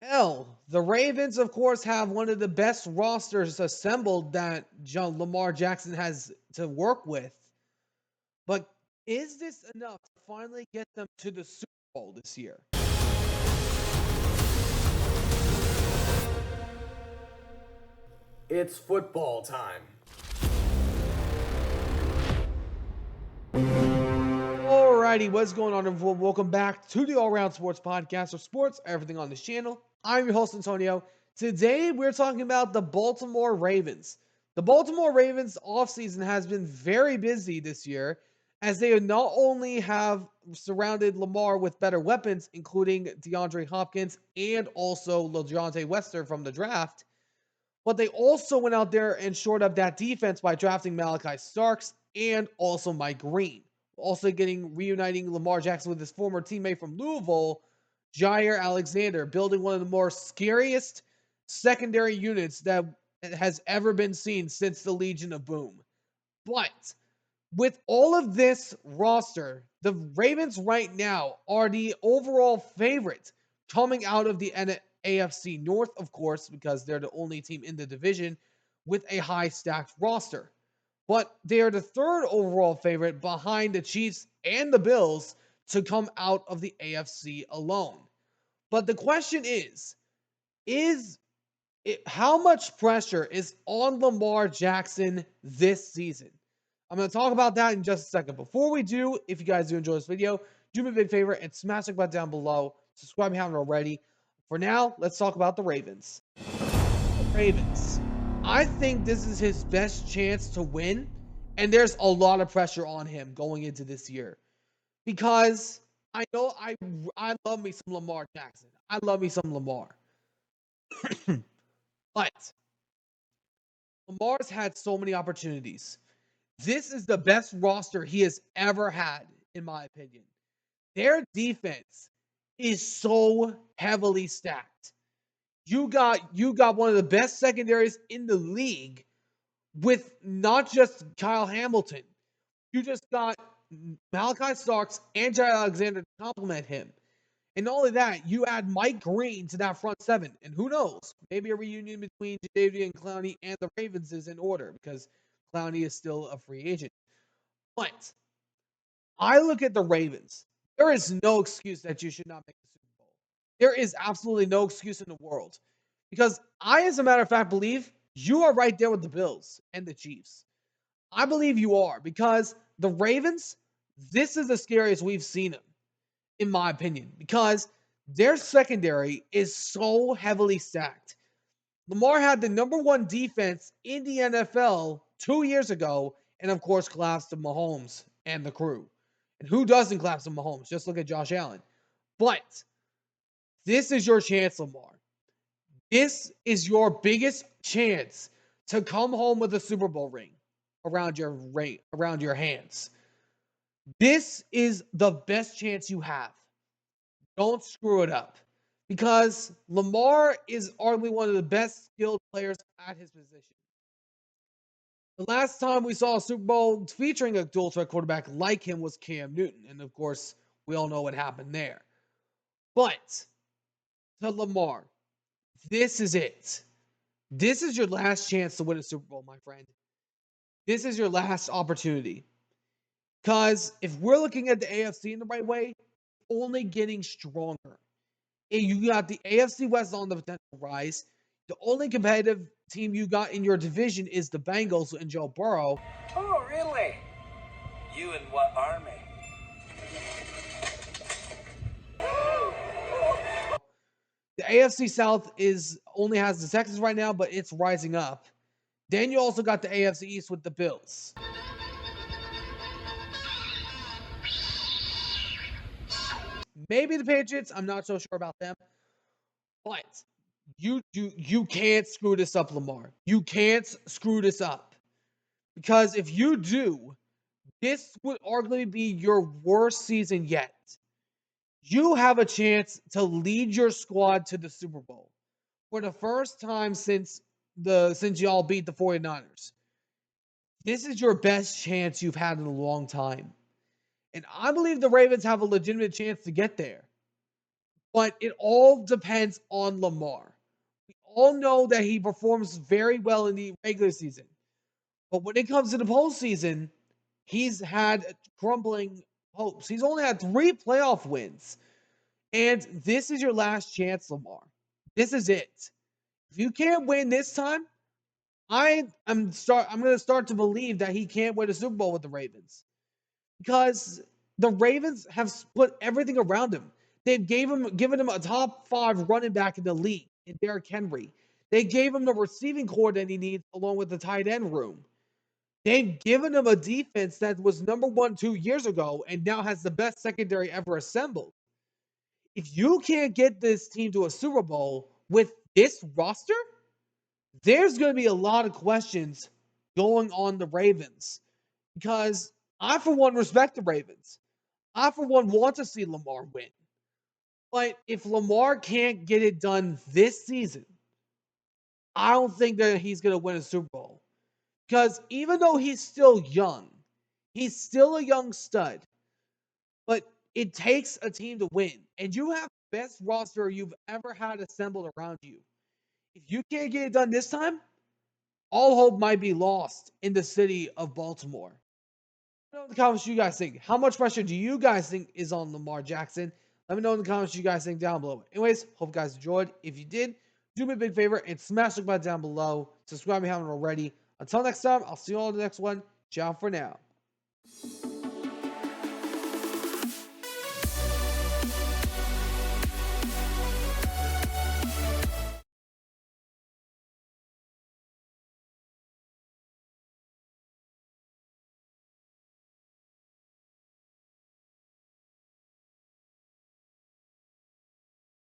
Hell, the Ravens, of course, have one of the best rosters assembled that Lamar Jackson has to work with. But is this enough to finally get them to the Super Bowl this year? It's football time. Alrighty, what's going on, everyone? Welcome back to the All Around Sports Podcast, or sports, everything on this channel. I'm your host, Antonio. Today, we're talking about the Baltimore Ravens. The Baltimore Ravens offseason has been very busy this year, as they not only have surrounded Lamar with better weapons, including DeAndre Hopkins and also LeJohntay Wester from the draft, but they also went out there and shored up that defense by drafting Malachi Starks and also Mike Green. Also reuniting Lamar Jackson with his former teammate from Louisville, Jair Alexander, building one of the more scariest secondary units that has ever been seen since the Legion of Boom. But with all of this roster, the Ravens right now are the overall favorite coming out of the AFC North, of course, because they're the only team in the division with a high stacked roster. But they are the third overall favorite behind the Chiefs and the Bills to come out of the AFC alone. But the question is how much pressure is on Lamar Jackson this season? I'm going to talk about that in just a second. Before we do, if you guys do enjoy this video, do me a big favor and smash the button down below. Subscribe if you haven't already. For now, let's talk about the Ravens. Ravens. I think this is his best chance to win, and there's a lot of pressure on him going into this year because I know I love me some Lamar Jackson. I love me some Lamar. But Lamar's had so many opportunities. This is the best roster he has ever had, in my opinion. Their defense is so heavily stacked. You got one of the best secondaries in the league with not just Kyle Hamilton. You just got Malachi Starks and Jair Alexander to complement him. And not only that, you add Mike Green to that front seven. And who knows? Maybe a reunion between Jadeveon Clowney and the Ravens is in order because Clowney is still a free agent. But I look at the Ravens. There is no excuse that you should not make the Super Bowl. There is absolutely no excuse in the world. Because I, as a matter of fact, believe you are right there with the Bills and the Chiefs. I believe you are because the Ravens, this is the scariest we've seen them, in my opinion, because their secondary is so heavily stacked. Lamar had the number one defense in the NFL 2 years ago, and of course, collapsed to Mahomes and the crew. And who doesn't collapse to Mahomes? Just look at Josh Allen. But this is your chance, Lamar. This is your biggest chance to come home with a Super Bowl ring around your hands. This is the best chance you have. Don't screw it up. Because Lamar is arguably one of the best skilled players at his position. The last time we saw a Super Bowl featuring a dual threat quarterback like him was Cam Newton. And of course, we all know what happened there. But to Lamar, this is it. This is your last chance to win a Super Bowl, my friend. This is your last opportunity. Because if we're looking at the AFC in the right way, only getting stronger. And you got the AFC West on the potential rise. The only competitive team you got in your division is the Bengals and Joe Burrow. Oh, really? You in what army? The AFC South only has the Texans right now, but it's rising up. Then you also got the AFC East with the Bills. Maybe the Patriots. I'm not so sure about them. But you can't screw this up, Lamar. You can't screw this up. Because if you do, this would arguably be your worst season yet. You have a chance to lead your squad to the Super Bowl for the first time since y'all beat the 49ers. This is your best chance you've had in a long time. And I believe the Ravens have a legitimate chance to get there. but it all depends on Lamar. We all know that he performs very well in the regular season, but when it comes to the postseason, he's had crumbling hopes. He's only had 3 playoff wins, and this is your last chance, Lamar. This is it. If you can't win this time, I'm going to start to believe that he can't win a Super Bowl with the Ravens because the Ravens have put everything around him. They've given him a top 5 running back in the league in Derrick Henry. They gave him the receiving core that he needs along with the tight end room. They've given him a defense that was number 1 2 years ago and now has the best secondary ever assembled. If you can't get this team to a Super Bowl with this roster, there's going to be a lot of questions going on the Ravens because I, for one, respect the Ravens. I, for one, want to see Lamar win. But if Lamar can't get it done this season, I don't think that he's going to win a Super Bowl. Because even though he's still young, he's still a young stud. But it takes a team to win. And you have the best roster you've ever had assembled around you. If you can't get it done this time, all hope might be lost in the city of Baltimore. Let me know in the comments what you guys think. How much pressure do you guys think is on Lamar Jackson? Let me know in the comments what you guys think down below. Anyways, hope you guys enjoyed. If you did, do me a big favor and smash the like button down below. Subscribe if you haven't already. Until next time, I'll see you all in the next one. Ciao for now.